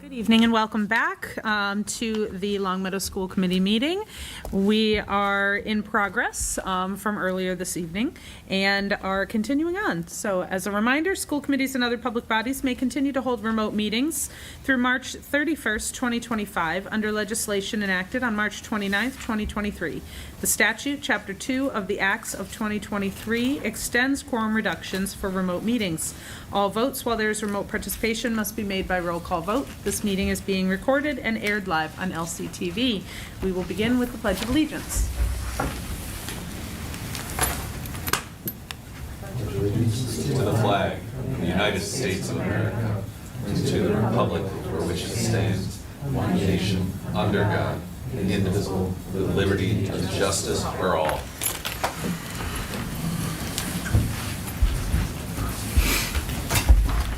Good evening and welcome back to the Long Meadow School Committee meeting. We are in progress from earlier this evening and are continuing on. So as a reminder, school committees and other public bodies may continue to hold remote meetings through March 31st, 2025 under legislation enacted on March 29th, 2023. The statute, Chapter 2 of the Acts of 2023 extends quorum reductions for remote meetings. All votes while there is remote participation must be made by roll call vote. This meeting is being recorded and aired live on LCTV. We will begin with the Pledge of Allegiance. Allegiance to the flag of the United States of America and to the republic for which it stands, one nation, under God, indivisible, with liberty and justice for all.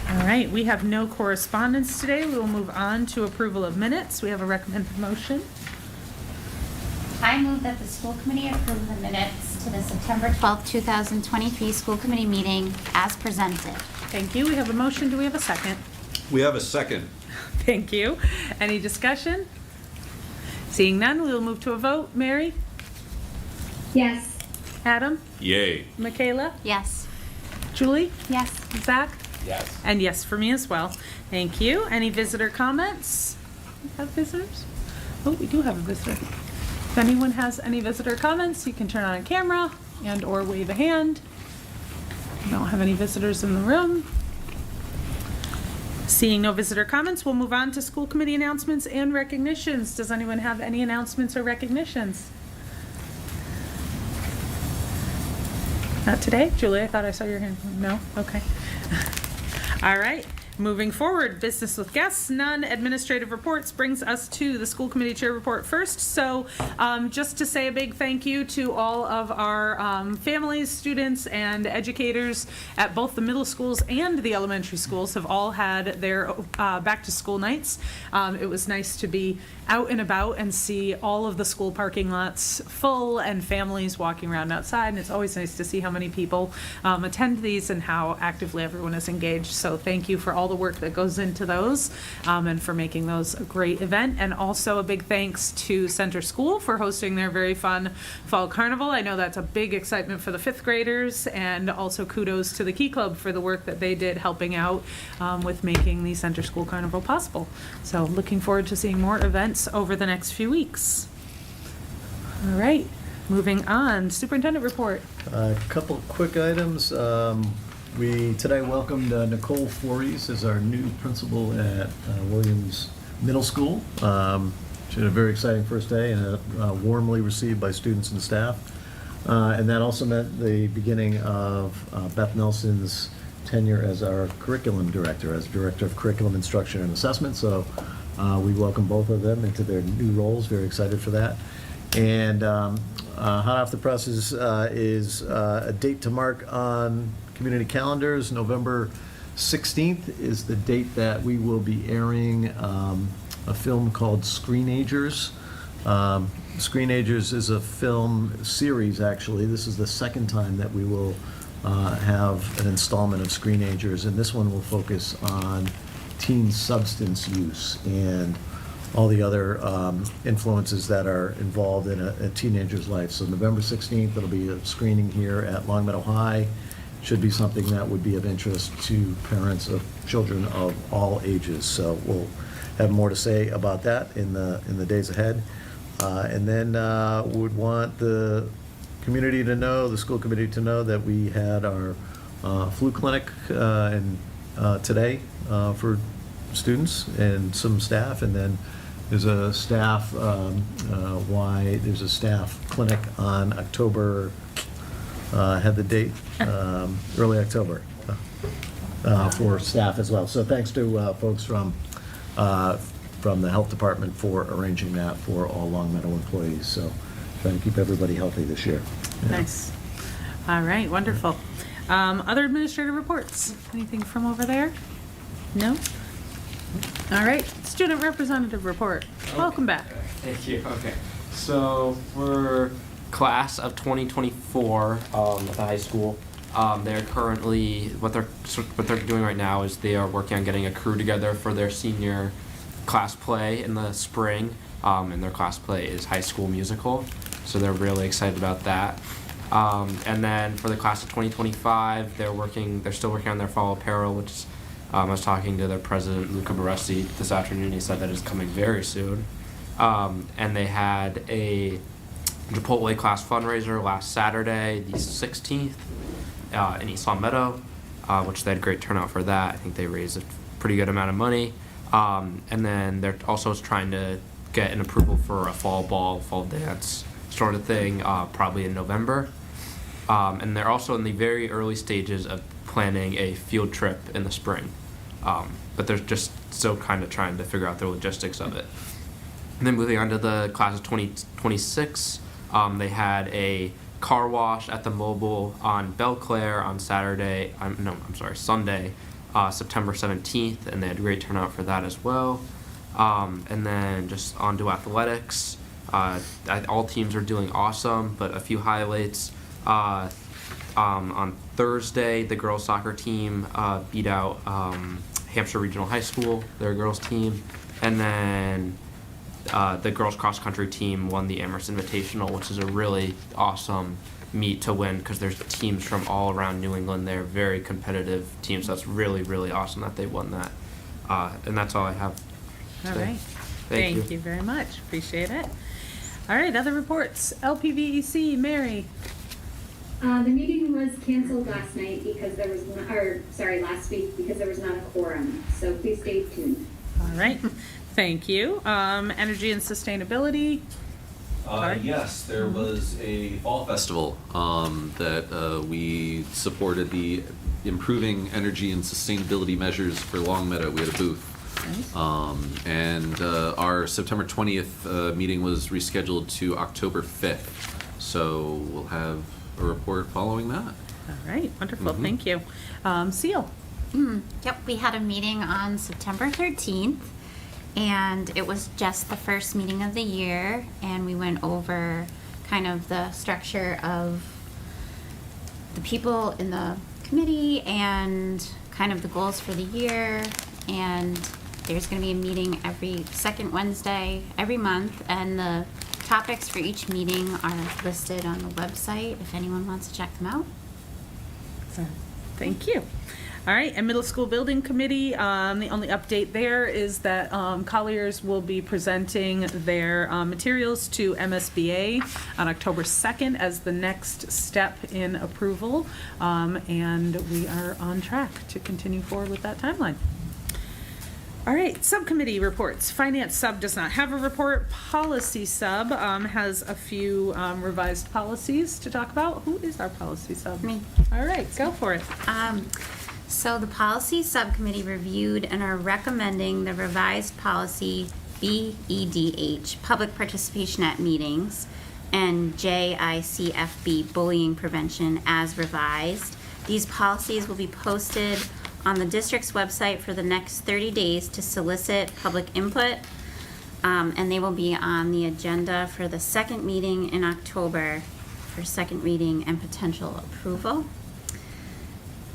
All right, we have no correspondence today. We will move on to approval of minutes. We have a recommended motion. I move that the school committee approve the minutes to the September 12th, 2023 school committee meeting as presented. Thank you. We have a motion. Do we have a second? We have a second. Thank you. Any discussion? Seeing none, we will move to a vote. Mary? Yes. Adam? Yay. Michaela? Yes. Julie? Yes. Zach? Yes. And yes for me as well. Thank you. Any visitor comments? We have visitors? Oh, we do have a visitor. If anyone has any visitor comments, you can turn on a camera and or wave a hand. We don't have any visitors in the room. Seeing no visitor comments, we'll move on to school committee announcements and recognitions. Does anyone have any announcements or recognitions? Not today? Julie, I thought I saw your hand. No? Okay. All right. Moving forward, business with guests, none. Administrative reports brings us to the school committee chair report first. So just to say a big thank you to all of our families, students, and educators at both the middle schools and the elementary schools have all had their back to school nights. It was nice to be out and about and see all of the school parking lots full and families walking around outside. And it's always nice to see how many people attend these and how actively everyone is engaged. So thank you for all the work that goes into those and for making those a great event. And also a big thanks to Center School for hosting their very fun fall carnival. I know that's a big excitement for the fifth graders, and also kudos to the Key Club for the work that they did helping out with making the Center School Carnival possible. So looking forward to seeing more events over the next few weeks. All right, moving on, superintendent report. A couple quick items. We today welcomed Nicole Fories as our new principal at Williams Middle School. She had a very exciting first day and warmly received by students and staff. And that also meant the beginning of Beth Nelson's tenure as our curriculum director, as director of curriculum instruction and assessment. So we welcome both of them into their new roles. Very excited for that. And hot off the presses is a date to mark on community calendars. November 16th is the date that we will be airing a film called Screenagers. Screenagers is a film series, actually. This is the second time that we will have an installment of Screenagers, and this one will focus on teen substance use and all the other influences that are involved in a teenager's life. So November 16th, it'll be a screening here at Long Meadow High. Should be something that would be of interest to parents of children of all ages. So we'll have more to say about that in the days ahead. And then would want the community to know, the school committee to know, that we had our flu clinic today for students and some staff, and then there's a staff there's a staff clinic on October. Had the date early October for staff as well. So thanks to folks from the health department for arranging that for all Long Meadow employees. So trying to keep everybody healthy this year. Yeah. Nice. All right, wonderful. Other administrative reports? Anything from over there? No? All right, student representative report. Okay. Welcome back. Thank you. Okay. So for class of 2024 at the high school, they're currently what they're doing right now is they are working on getting a crew together for their senior class play in the spring, and their class play is High School Musical, so they're really excited about that. And then for the class of 2025, they're still working on their fall apparel, which is, I was talking to their president, Luca Baresi, this afternoon. He said that is coming very soon. And they had a Chipotle class fundraiser last Saturday, the 16th, in East Long Meadow, which they had great turnout for that. I think they raised a pretty good amount of money. And then they're also trying to get an approval for a fall ball, fall dance sort of thing, probably in November. And they're also in the very early stages of planning a field trip in the spring. But they're just still kind of trying to figure out the logistics of it. And then moving on to the class of 2026, they had a car wash at the Mobile on Belclair on Sunday, September 17th, and they had a great turnout for that as well. And then just on to athletics. All teams are doing awesome, but a few highlights. On Thursday, the girls soccer team beat out Hampshire Regional High School, their girls team, and then the girls cross country team won the Amherst Invitational, which is a really awesome meet to win because there's teams from all around New England. They're very competitive teams, so that's really, really awesome that they won that. And that's all I have All today. right. Thank you. Very much. Appreciate it. All right, other reports. LPVEC, Mary. The meeting was canceled last night because there was, last week because there was not a quorum. So please stay tuned. All right. Thank you. Energy and sustainability. Sorry? Yes, there was a fall festival that we supported the improving energy and sustainability measures for Longmeadow. We had a booth. Nice. And our September 20th meeting was rescheduled to October 5th. So we'll have a report following that. All right. Wonderful. Mhm. Thank you. Seal. Yep, we had a meeting on September 13th, and it was just the first meeting of the year, and we went over kind of the structure of the people in the committee and kind of the goals for the year. And there's going to be a meeting every second Wednesday every month, and the topics for each meeting are listed on the website if anyone wants to check them out. Thank you. All right, and Middle School Building Committee, the only update there is that Colliers will be presenting their materials to MSBA on October 2nd as the next step in approval, and we are on track to continue forward with that timeline. All right, subcommittee reports. Finance sub does not have a report. Policy sub has a few revised policies to talk about. Who is our policy sub? Me. All right, go for it. So the policy subcommittee reviewed and are recommending the revised policy BEDH, public participation at meetings, and JICFB, bullying prevention, as revised. These policies will be posted on the district's website for the next 30 days to solicit public input, and they will be on the agenda for the second meeting in October for second reading and potential approval.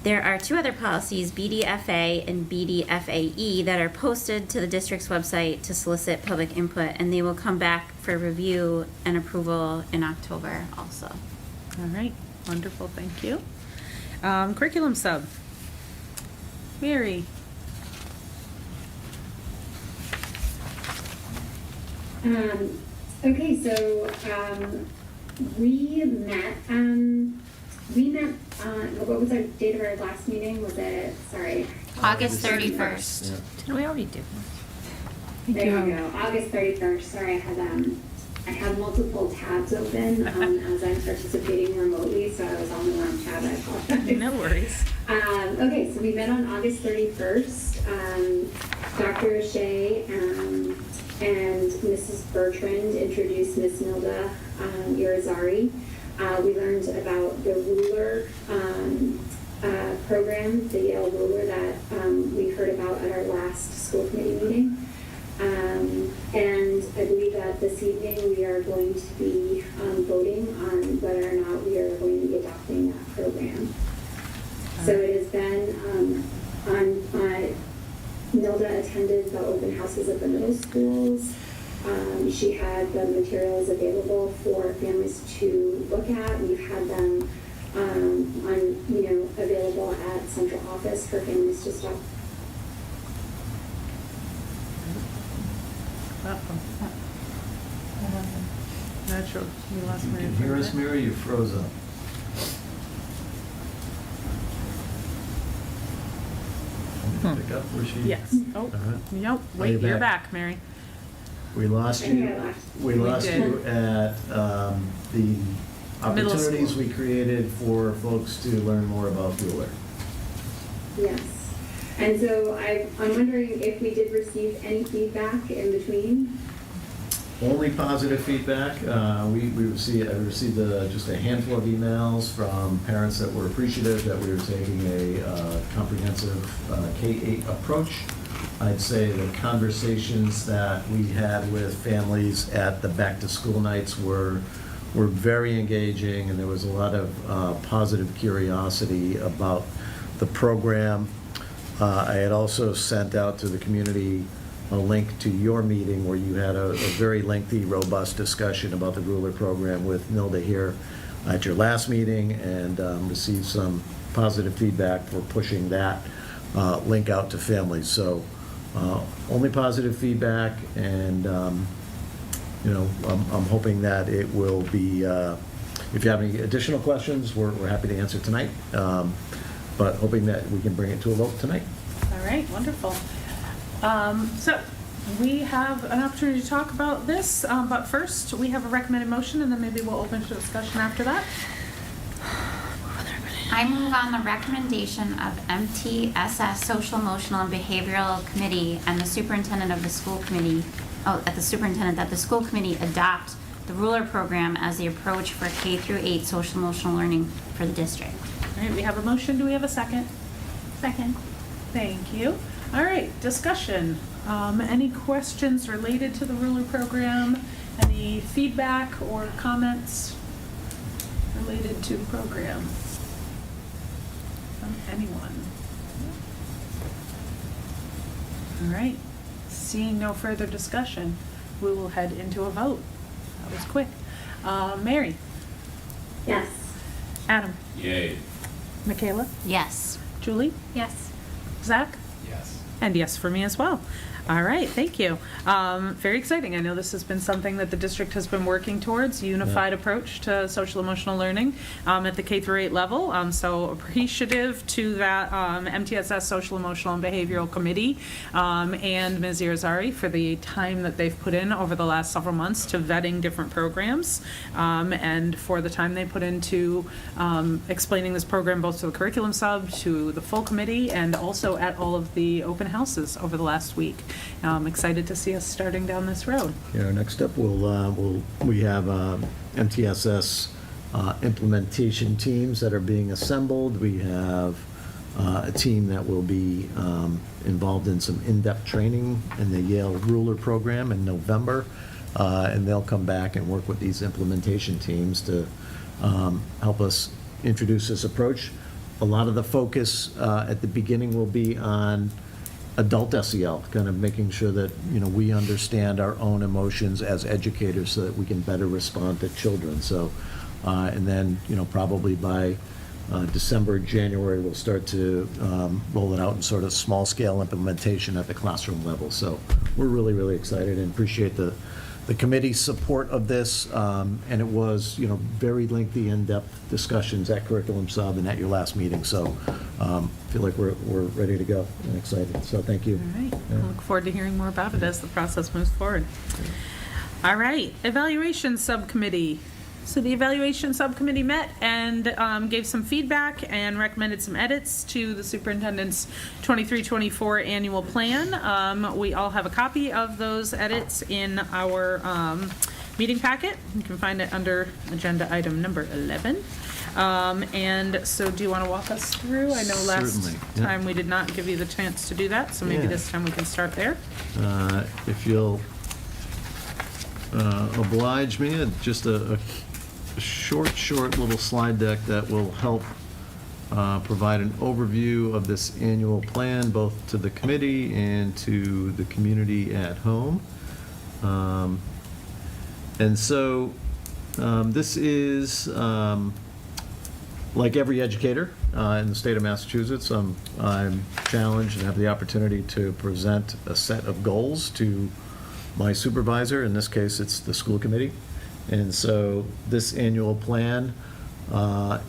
There are two other policies, BDFA and BDFAE, that are posted to the district's website to solicit public input, and they will come back for review and approval in October also. All right, wonderful, thank you. Curriculum sub. Mary. Okay, so we met what was our date of our last meeting? Was it, sorry. August 31st. Didn't we already do? There you go, August 31st. Sorry, I had multiple tabs open as I'm participating remotely, so I was on the wrong tab. I apologize. No worries. Okay, so we met on August 31st. Dr. O'Shea and Mrs. Bertrand introduced Miss Nilda Irizarry. We learned about the ruler program, the Yale ruler that we heard about at our last school committee meeting. And I believe that this evening we are going to be voting on whether or not we are going to be adopting that program. So it has been Nilda attended the open houses at the middle schools. She had the materials available for families to look at. We've had them available at central office for families to stop. Not sure. We lost You Mary. can for a hear us, minute. Mary? You froze up. Want me to pick up where she? Yes. Oh, All right. nope. Are Wait, you you're back? back, Mary. We lost I think you. I lost. We We lost did. you at the Middle opportunities school. we created for folks to learn more about Ruler. Yes. And so I'm wondering if we did receive any feedback in between. Only positive feedback. I received just a handful of emails from parents that were appreciative that we were taking a comprehensive K-8 approach. I'd say the conversations that we had with families at the back-to-school nights were very engaging, and there was a lot of positive curiosity about the program. I had also sent out to the community a link to your meeting where you had a very lengthy, robust discussion about the Ruler program with Nilda here at your last meeting, and received some positive feedback for pushing that link out to families. So only positive feedback, and I'm hoping that it will be, if you have any additional questions, we're happy to answer tonight, but hoping that we can bring it to a vote tonight. All right, wonderful. So we have an opportunity to talk about this, but first we have a recommended motion, and then maybe we'll open to discussion after that. I move on the recommendation of MTSS Social, Emotional, and Behavioral Committee and the superintendent of the school committee, that the school committee adopt the Ruler program as the approach for K through 8 social emotional learning for the district. All right, we have a motion. Do we have a second? Second. Thank you. All right, discussion. Any questions related to the Ruler program? Any feedback or comments related to the program from anyone? All right, seeing no further discussion, we will head into a vote. That was quick. Mary? Yes. Adam? Yay. Michaela? Yes. Julie? Yes. Zach? Yes. And yes for me as well. All right, thank you. Very exciting. I know this has been something that the district has been working towards, unified approach to social emotional learning at the K through 8 level. So appreciative to that MTSS Social Emotional and Behavioral Committee and Ms. Irizarry for the time that they've put in over the last several months to vetting different programs and for the time they put into explaining this program both to the curriculum sub, to the full committee, and also at all of the open houses over the last week. I'm excited to see us starting down this road. Next up, we have MTSS implementation teams that are being assembled. We have a team that will be involved in some in-depth training in the Yale Ruler program in November, and they'll come back and work with these implementation teams to help us introduce this approach. A lot of the focus at the beginning will be on adult SEL, kind of making sure that, we understand our own emotions as educators so that we can better respond to children. So, and then, probably by December, January, we'll start to roll it out in sort of small-scale implementation at the classroom level. So we're really, really excited and appreciate the committee's support of this. And it was, very lengthy, in-depth discussions at Curriculum Sub and at your last meeting. So feel like we're ready to go and excited. So thank you. All right. Yeah. I look forward to hearing more about it as the process moves forward. All right. Evaluation Subcommittee. So the Evaluation Subcommittee met and gave some feedback and recommended some edits to the superintendent's 23-24 annual plan. We all have a copy of those edits in our meeting packet. You can find it under agenda item number 11. And so do you want to walk us through? I know last Certainly, yeah. time we did not give you the chance to do that, so maybe Yeah. this time we can start there. If you'll oblige me, just a short little slide deck that will help provide an overview of this annual plan, both to the committee and to the community at home. And so this is, like every educator in the state of Massachusetts, I'm challenged and have the opportunity to present a set of goals to my supervisor. In this case, it's the school committee. And so this annual plan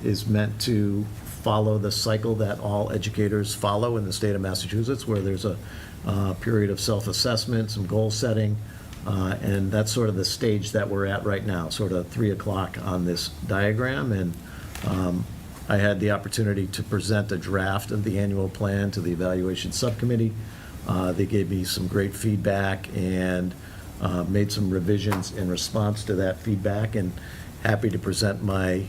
is meant to follow the cycle that all educators follow in the state of Massachusetts, where there's a period of self-assessment, some goal setting, and that's sort of the stage that we're at right now, sort of 3 o'clock on this diagram. And I had the opportunity to present a draft of the annual plan to the evaluation subcommittee. They gave me some great feedback and made some revisions in response to that feedback, and happy to present my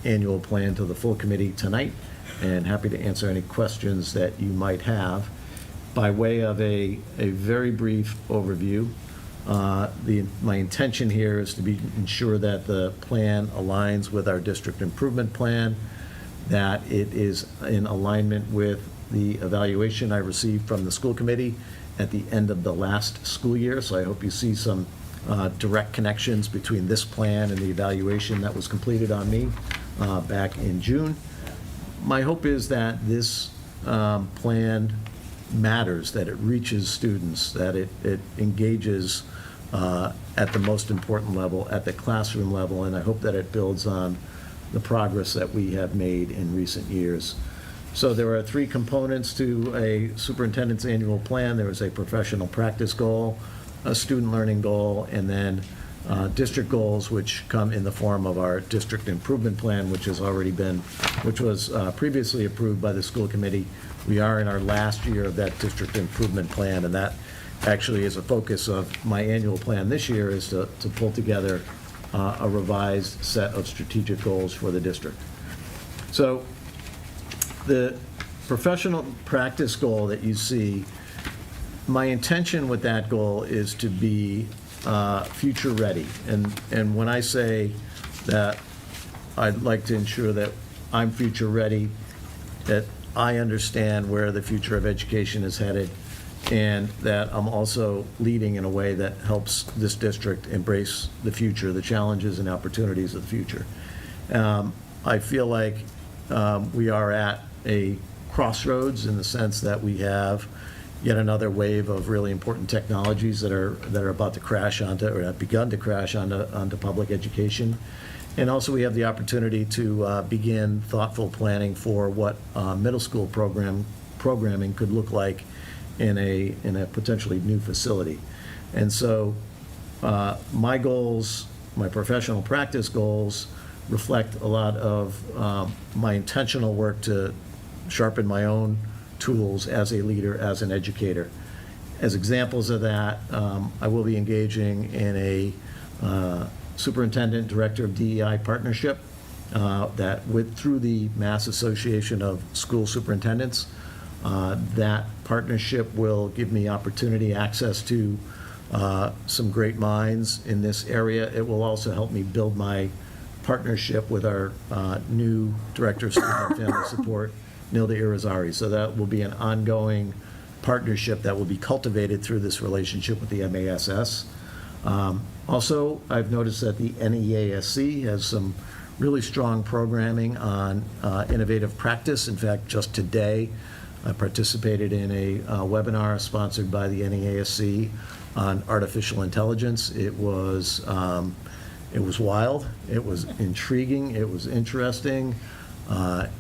annual plan to the full committee tonight, and happy to answer any questions that you might have. By way of a very brief overview, my intention here is to ensure that the plan aligns with our district improvement plan, that it is in alignment with the evaluation I received from the school committee at the end of the last school year. So I hope you see some direct connections between this plan and the evaluation that was completed on me back in June. My hope is that this plan matters, that it reaches students, that it engages at the most important level, at the classroom level, and I hope that it builds on the progress that we have made in recent years. So there are 3 components to a superintendent's annual plan. There is a professional practice goal, a student learning goal, and then district goals, which come in the form of our district improvement plan, which was previously approved by the school committee. We are in our last year of that district improvement plan, and that actually is a focus of my annual plan this year, is to pull together a revised set of strategic goals for the district. So the professional practice goal that you see, my intention with that goal is to be future ready. And when I say that I'd like to ensure that I'm future ready, that I understand where the future of education is headed, and that I'm also leading in a way that helps this district embrace the future, the challenges and opportunities of the future. I feel like we are at a crossroads in the sense that we have yet another wave of really important technologies that are about to crash onto, or have begun to crash onto public education. And also we have the opportunity to begin thoughtful planning for what middle school programming could look like in a potentially new facility. And so my goals, my professional practice goals, reflect a lot of my intentional work to sharpen my own tools as a leader, as an educator. As examples of that, I will be engaging in a superintendent director of DEI partnership through the Mass Association of School Superintendents. That partnership will give me opportunity, access to some great minds in this area. It will also help me build my partnership with our new Director of Student and Family Support, Nilda Irizarry. So that will be an ongoing partnership that will be cultivated through this relationship with the MASS. Also, I've noticed that the NEASC has some really strong programming on innovative practice. In fact, just today, I participated in a webinar sponsored by the NEASC on artificial intelligence. It was wild, it was intriguing, it was interesting,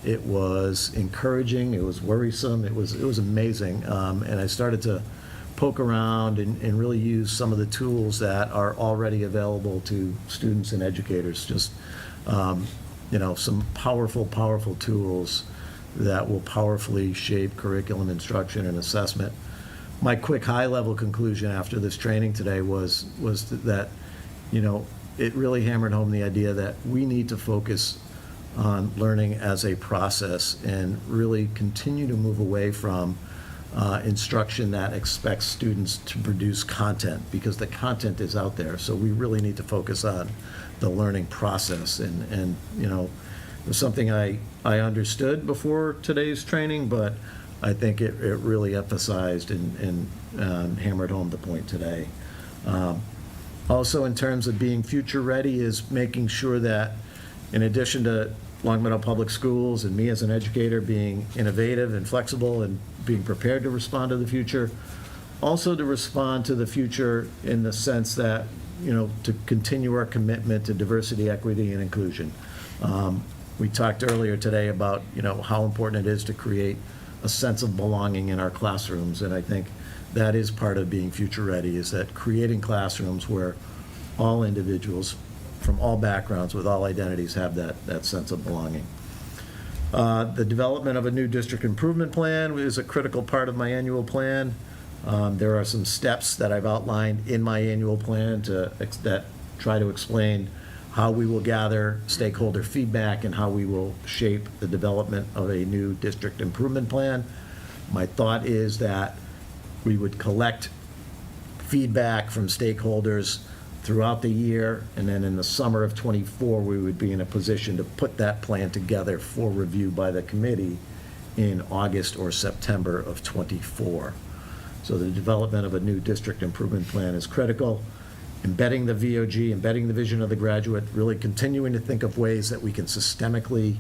it was encouraging, it was worrisome, it was amazing. And I started to poke around and really use some of the tools that are already available to students and educators. Just some powerful tools that will powerfully shape curriculum instruction and assessment. My quick high-level conclusion after this training today was that it really hammered home the idea that we need to focus on learning as a process and really continue to move away from instruction that expects students to produce content, because the content is out there. So we really need to focus on the learning process and was something I understood before today's training, but I think it really emphasized and hammered home the point today. Also, in terms of being future-ready, is making sure that, in addition to Long Meadow Public Schools and me as an educator being innovative and flexible and being prepared to respond to the future, also to respond to the future in the sense that, to continue our commitment to diversity, equity, and inclusion. We talked earlier today about, how important it is to create a sense of belonging in our classrooms, and I think that is part of being future-ready, is that creating classrooms where all individuals from all backgrounds with all identities have that sense of belonging. The development of a new district improvement plan is a critical part of my annual plan. There are some steps that I've outlined in my annual plan that try to explain how we will gather stakeholder feedback and how we will shape the development of a new district improvement plan. My thought is that we would collect feedback from stakeholders throughout the year, and then in the summer of '24, we would be in a position to put that plan together for review by the committee in August or September of '24. So the development of a new district improvement plan is critical. Embedding the VOG, embedding the vision of the graduate, really continuing to think of ways that we can systemically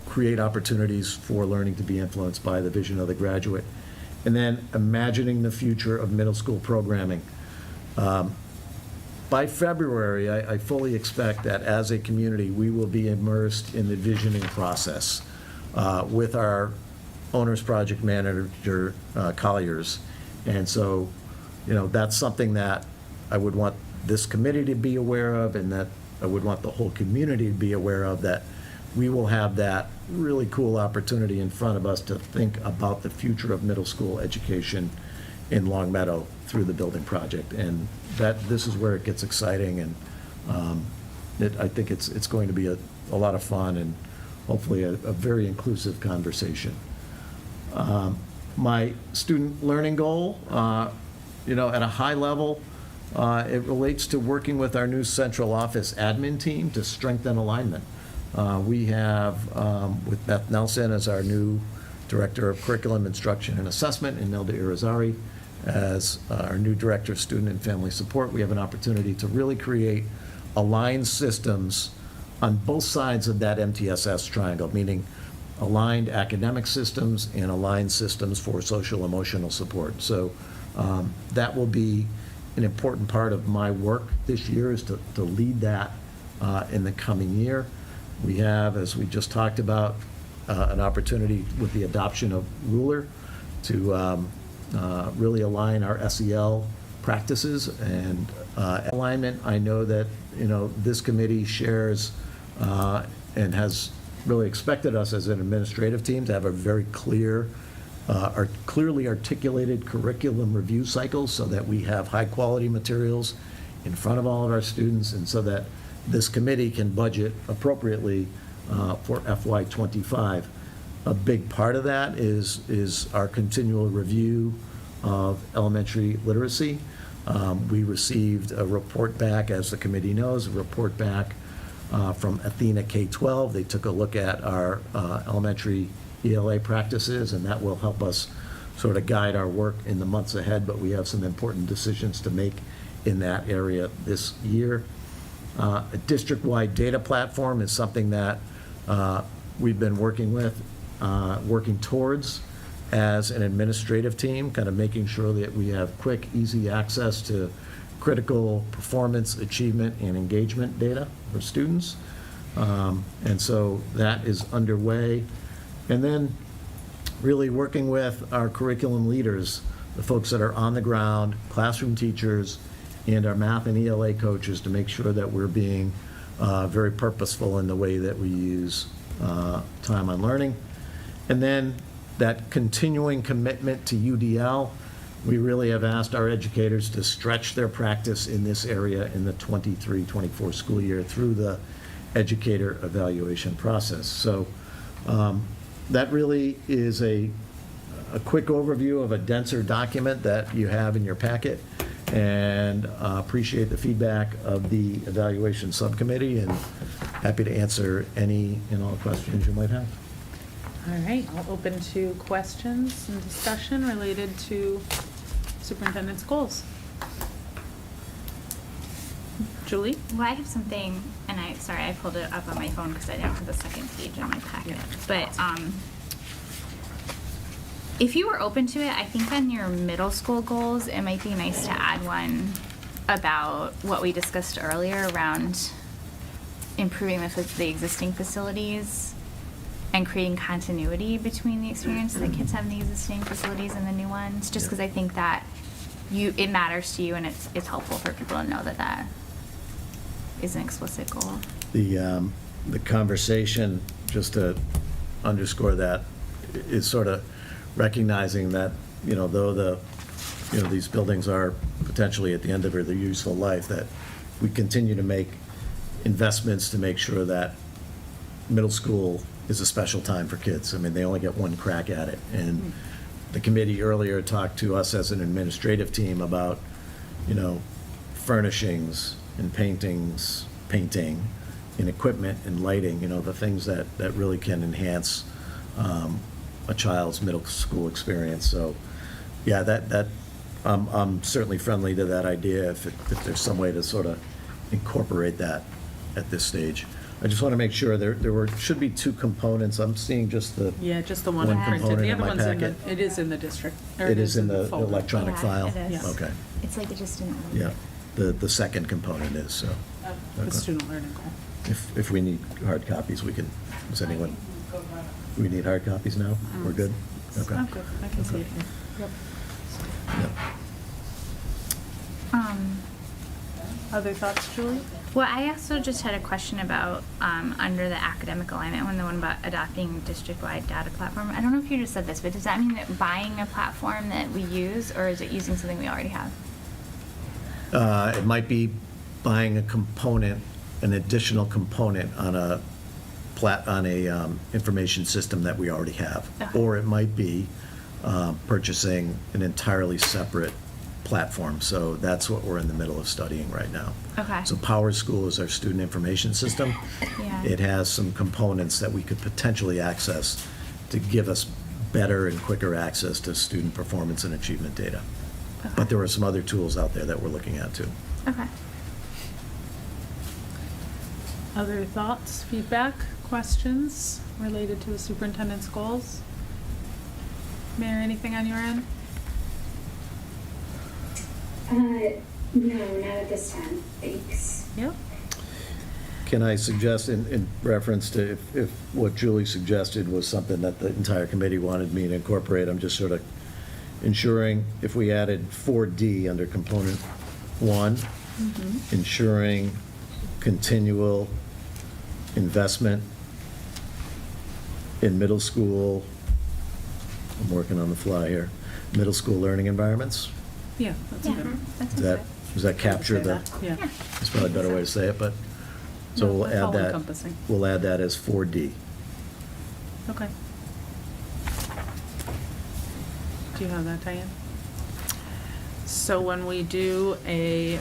create opportunities for learning to be influenced by the vision of the graduate. And then imagining the future of middle school programming. By February, I fully expect that as a community, we will be immersed in the visioning process with our owner's project manager, Colliers. And so, that's something that I would want this committee to be aware of, and that I would want the whole community to be aware of, that we will have that really cool opportunity in front of us to think about the future of middle school education in Long Meadow through the building project. And this is where it gets exciting, and I think it's going to be a lot of fun and hopefully a very inclusive conversation. My student learning goal, at a high level, it relates to working with our new central office admin team to strengthen alignment. We have, with Beth Nelson as our new Director of Curriculum, Instruction, and Assessment, and Nelda Irizarry as our new Director of Student and Family Support, we have an opportunity to really create aligned systems on both sides of that MTSS triangle, meaning aligned academic systems and aligned systems for social emotional support. So that will be an important part of my work this year, is to lead that in the coming year. We have, as we just talked about, an opportunity with the adoption of Ruler to really align our SEL practices and alignment. I know that, this committee shares and has really expected us as an administrative team to have a very clearly articulated curriculum review cycle, so that we have high-quality materials in front of all of our students, and so that this committee can budget appropriately for FY25. A big part of that is our continual review of elementary literacy. We received a report back, as the committee knows, a report back from Athena K-12. They took a look at our elementary ELA practices, and that will help us sort of guide our work in the months ahead, but we have some important decisions to make in that area this year. A district-wide data platform is something that we've been working towards as an administrative team, kind of making sure that we have quick, easy access to critical performance, achievement, and engagement data for students. And so that is underway. And then really working with our curriculum leaders, the folks that are on the ground, classroom teachers, and our math and ELA coaches, to make sure that we're being very purposeful in the way that we use time on learning. And then that continuing commitment to UDL. We really have asked our educators to stretch their practice in this area in the 23-24 school year through the educator evaluation process. So that really is a quick overview of a denser document that you have in your packet, and appreciate the feedback of the evaluation subcommittee, and happy to answer any and all questions you might have. All right, I'll open to questions and discussion related to superintendent's goals. Julie? Well, I have something, and I pulled it up on my phone because I didn't have the second page in my packet. But if you were open to it, I think on your middle school goals, it might be nice to add one about what we discussed earlier around improving the existing facilities and creating continuity between the experience that kids have in the existing facilities and the new ones. Just because I think that it matters to you, and it's helpful for people to know that is an explicit goal. The conversation, just to underscore that, is sort of recognizing that, though these buildings are potentially at the end of their useful life, that we continue to make investments to make sure that middle school is a special time for kids. I mean, they only get one crack at it. And the committee earlier talked to us as an administrative team about, furnishings and painting and equipment and lighting, the things that really can enhance a child's middle school experience. So, yeah, I'm certainly friendly to that idea if there's some way to sort of incorporate that at this stage. I just want to make sure there should be two components. I'm seeing just the. Yeah, just the one One printed. component The in other my one's packet. it is in the district. or It is in the folder. electronic Yeah, file? it is. Okay, It's like it just didn't. yeah. The second component is, so. The Okay. student learning goal. If we need hard copies, we can, does anyone, we need hard copies now? We're good? Okay. Oh, good. I can see it here. Yep. Yep. Other thoughts, Julie? Well, I also just had a question about under the academic alignment one, the one about adopting district-wide data platform. I don't know if you just said this, but does that mean that buying a platform that we use, or is it using something we already have? It might be buying a component, an additional component on a information system that we already have. Okay. Or it might be purchasing an entirely separate platform. So that's what we're in the middle of studying right now. Okay. So Power School is our student information system. Yeah. It has some components that we could potentially access to give us better and quicker access to student performance and achievement data. Okay. But there are some other tools out there that we're looking at too. Okay. Other thoughts, feedback, questions related to the superintendent's goals? Mary, anything on your end? No, not at this time. Thanks. Yep. Can I suggest, in reference to if what Julie suggested was something that the entire committee wanted me to incorporate, I'm just sort of ensuring if we added 4D under component 1, ensuring continual investment in middle school, I'm working on the fly here, middle school learning environments. Yeah, that's Yeah, good. that Does sounds good. does that capture Say the, that, Yeah. that's probably a better way to say it, but, so No, we'll that's add all that. encompassing. We'll add that as 4D. Okay. Do you have that, Diane? So when we do a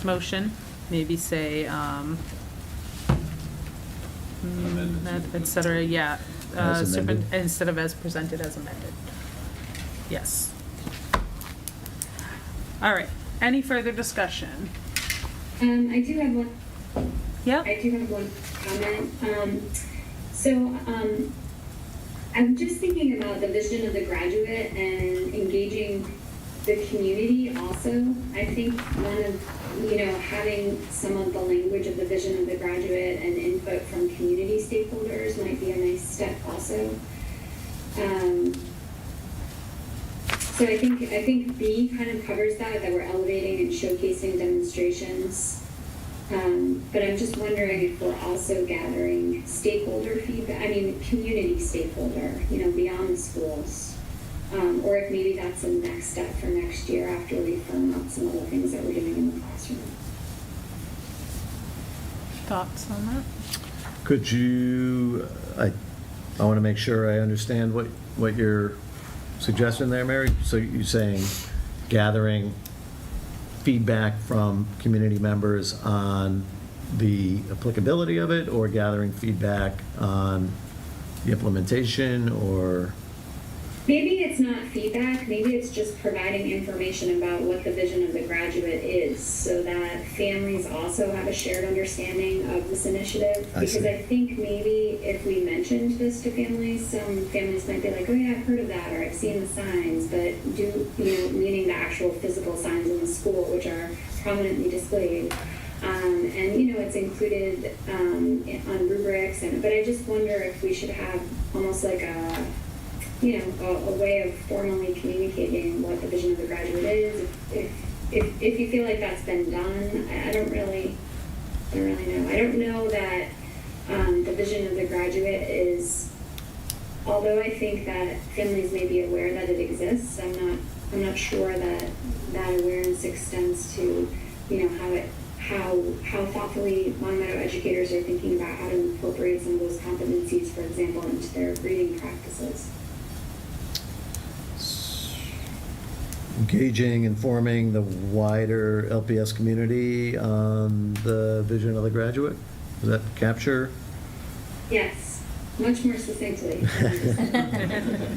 motion, maybe say, Amended. et cetera, yeah. As amended? Instead of as presented, as amended. Yes. All right, any further discussion? I do have one. Yep. I do have one comment. I'm just thinking about the vision of the graduate and engaging the community also. I think one of, having some of the language of the vision of the graduate and input from community stakeholders might be a nice step also. So I think B kind of covers that we're elevating and showcasing demonstrations. But I'm just wondering if we're also gathering stakeholder feedback, community stakeholder, beyond the schools. Or if maybe that's a next step for next year after we firm up some of the things that we're doing in the classroom. Thoughts on that? Could you, I want to make sure I understand what you're suggesting there, Mary. So you're saying gathering feedback from community members on the applicability of it, or gathering feedback on the implementation, or? Maybe it's not feedback, maybe it's just providing information about what the vision of the graduate is, so that families also have a shared understanding of this initiative. I see. Because I think maybe if we mentioned this to families, some families might be like, oh yeah, I've heard of that, or I've seen the signs, but meaning the actual physical signs in the school, which are prominently displayed. And, it's included on rubrics, but I just wonder if we should have almost like a way of formally communicating what the vision of the graduate is. If you feel like that's been done, I don't really know. I don't know that the vision of the graduate is, although I think that families may be aware that it exists, I'm not sure that awareness extends to, how thoughtfully Long Meadow educators are thinking about how to incorporate some of those competencies, for example, into their reading practices. Engaging, informing the wider LPS community on the vision of the graduate? Does that capture? Yes, much more succinctly.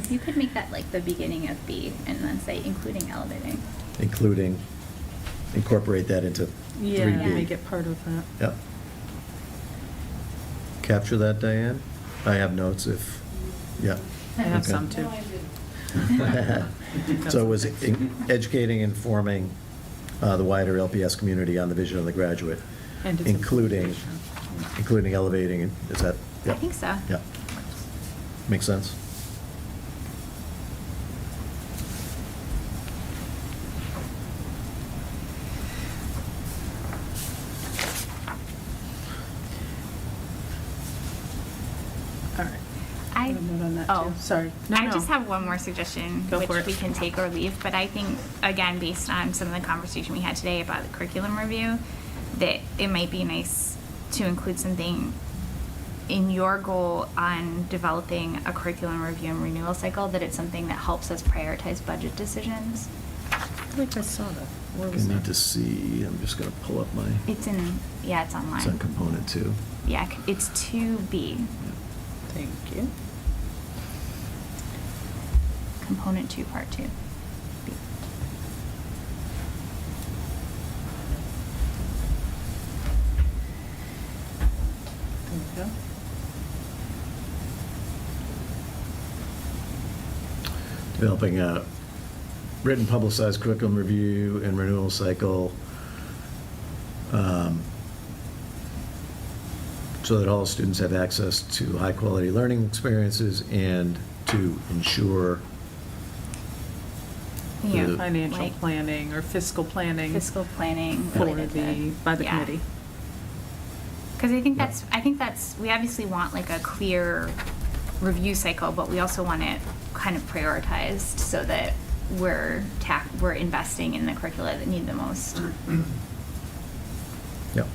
You could make that like the beginning of B and then say including elevating. Including, incorporate that into 3B. Yeah, make it part of that. Yep. Capture that, Diane? I have notes if, yeah. I have Okay. some too. So it was educating, informing the wider LPS community on the vision of the graduate, And its including implementation. elevating, is that? I Yep. think so. Yeah. Makes sense. All right. I have a note on that, oh, too. Sorry. No, I no. just have one more suggestion, Go which for it. we can take or leave. But I think, again, based on some of the conversation we had today about the curriculum review, that it might be nice to include something in your goal on developing a curriculum review and renewal cycle, that it's something that helps us prioritize budget decisions. I feel like I saw that. Where I was need that? to see, I'm just going to pull up my, It's in, yeah, it's it's on online. component 2. Yeah, it's 2B, Thank you. component 2, part 2. B. There we go. Developing a written publicized curriculum review and renewal cycle, so that all students have access to high-quality learning experiences and to ensure Yeah, The- Financial like planning or fiscal planning fiscal planning for related to- by the yeah. committee. Because I think that's, we obviously want like a clear review cycle, but we also want it kind of prioritized so that we're investing in the curricula that need the most. Yep.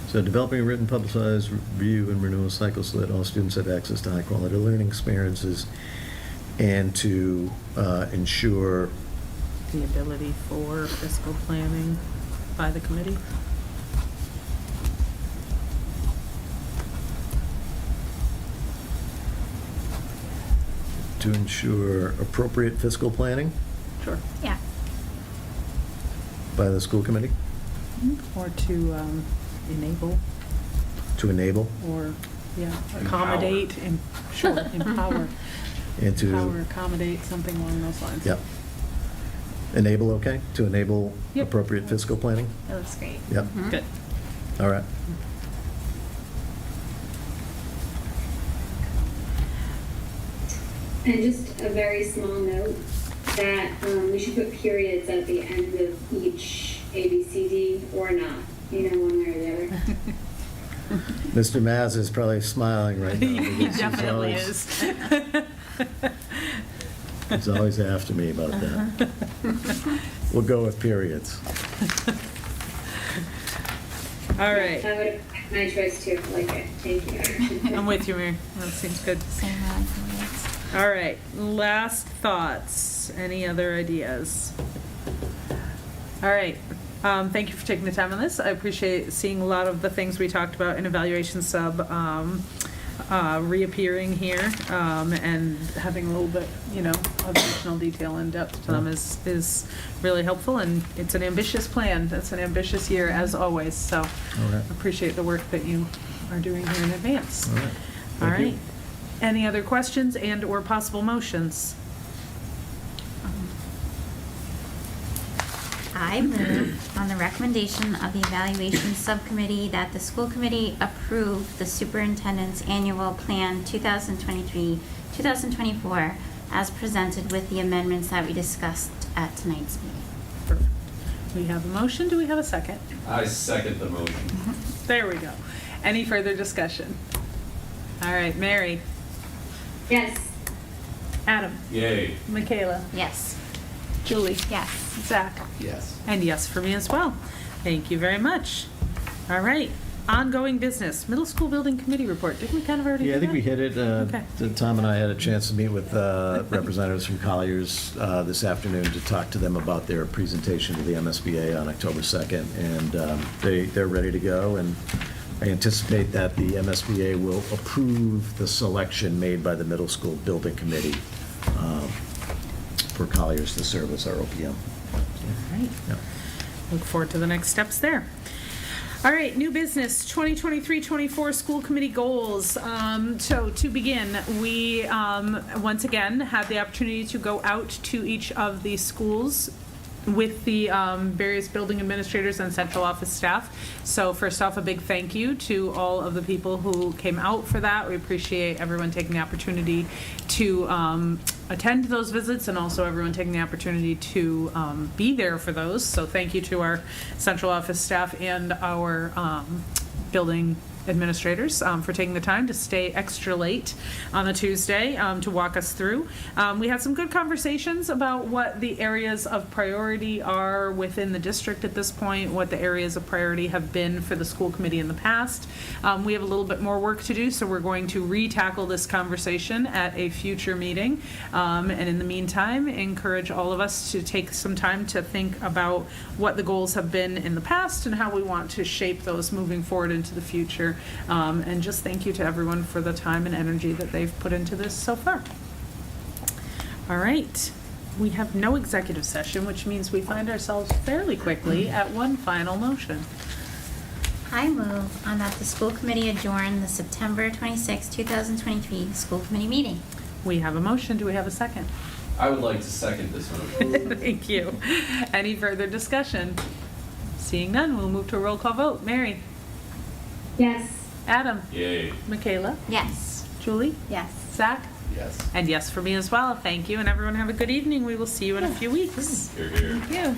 So developing a written publicized review and renewal cycle so that all students have access to high-quality learning experiences and to ensure, The ability for fiscal planning by the committee. to ensure appropriate fiscal planning Sure. Yeah. by the school committee, Or to enable, to enable, or, yeah, Empower. accommodate, and, sure, empower. and to. Empower, accommodate, something along those lines. Yep. Enable, okay? To enable Yep. appropriate fiscal planning? It looks great. Yep, Good. all right. And just a very small note that we should put periods at the end of each ABCD or not, one way or the other. Mr. Maz is probably smiling right now. He because he's definitely always- is. He's always after me about that. We'll go with periods. All right. That would have been my choice too. I like it. Thank you. I'm with you, Mary. That seems good. Same periods. All right, last thoughts. Any other ideas? All right, Thank you for taking the time on this. I appreciate seeing a lot of the things we talked about in evaluation sub reappearing here, and having a little bit, of additional detail and depth to them is really helpful, and it's an ambitious plan. It's an ambitious year, as always, so Okay. appreciate the work that you are doing here in advance. All right. All Thank you. right. Any other questions and/or possible motions? I move on the recommendation of the evaluation subcommittee that the school committee approve the superintendent's annual plan 2023-2024 as presented with the amendments that we discussed at tonight's meeting. Perfect. We have a motion. Do we have a second? I second the motion. There we go. Any further discussion? All right, Mary, Yes. Adam, Yay. Michaela, Yes. Julie, Yes. Zach, Yes. and yes for me as well. Thank you very much. All right, ongoing business, middle school building committee report. Didn't we kind of already do Yeah, I think that? we hit it. Okay. Tom and I had a chance to meet with representatives from Colliers this afternoon to talk to them about their presentation to the MSBA on October 2nd, and they're ready to go, and I anticipate that the MSBA will approve the selection made by the middle school building committee for Colliers to serve as our OPM. All right. Yeah. Look forward to the next steps there. All right, new business, 2023-24 school committee goals. So to begin, we once again had the opportunity to go out to each of the schools with the various building administrators and central office staff. So first off, a big thank you to all of the people who came out for that. We appreciate everyone taking the opportunity to attend those visits, and also everyone taking the opportunity to be there for those. So thank you to our central office staff and our building administrators for taking the time to stay extra late on a Tuesday to walk us through. We had some good conversations about what the areas of priority are within the district at this point, what the areas of priority have been for the school committee in the past. We have a little bit more work to do, so we're going to re-tackle this conversation at a future meeting. And in the meantime, encourage all of us to take some time to think about what the goals have been in the past and how we want to shape those moving forward into the future. And just thank you to everyone for the time and energy that they've put into this so far. All right. We have no executive session, which means we find ourselves fairly quickly at one final motion. I move on that the school committee adjourn the September 26, 2023 school committee meeting. We have a motion. Do we have a second? I would like to second this motion. Thank you. Any further discussion? Seeing none, we'll move to a roll call vote. Mary? Yes. Adam? Yay. Michaela? Yes. Julie? Yes. Zach? Yes. And yes for me as well. Thank you, and everyone have a good evening. We will see you in a few weeks. Here, here. Thank you.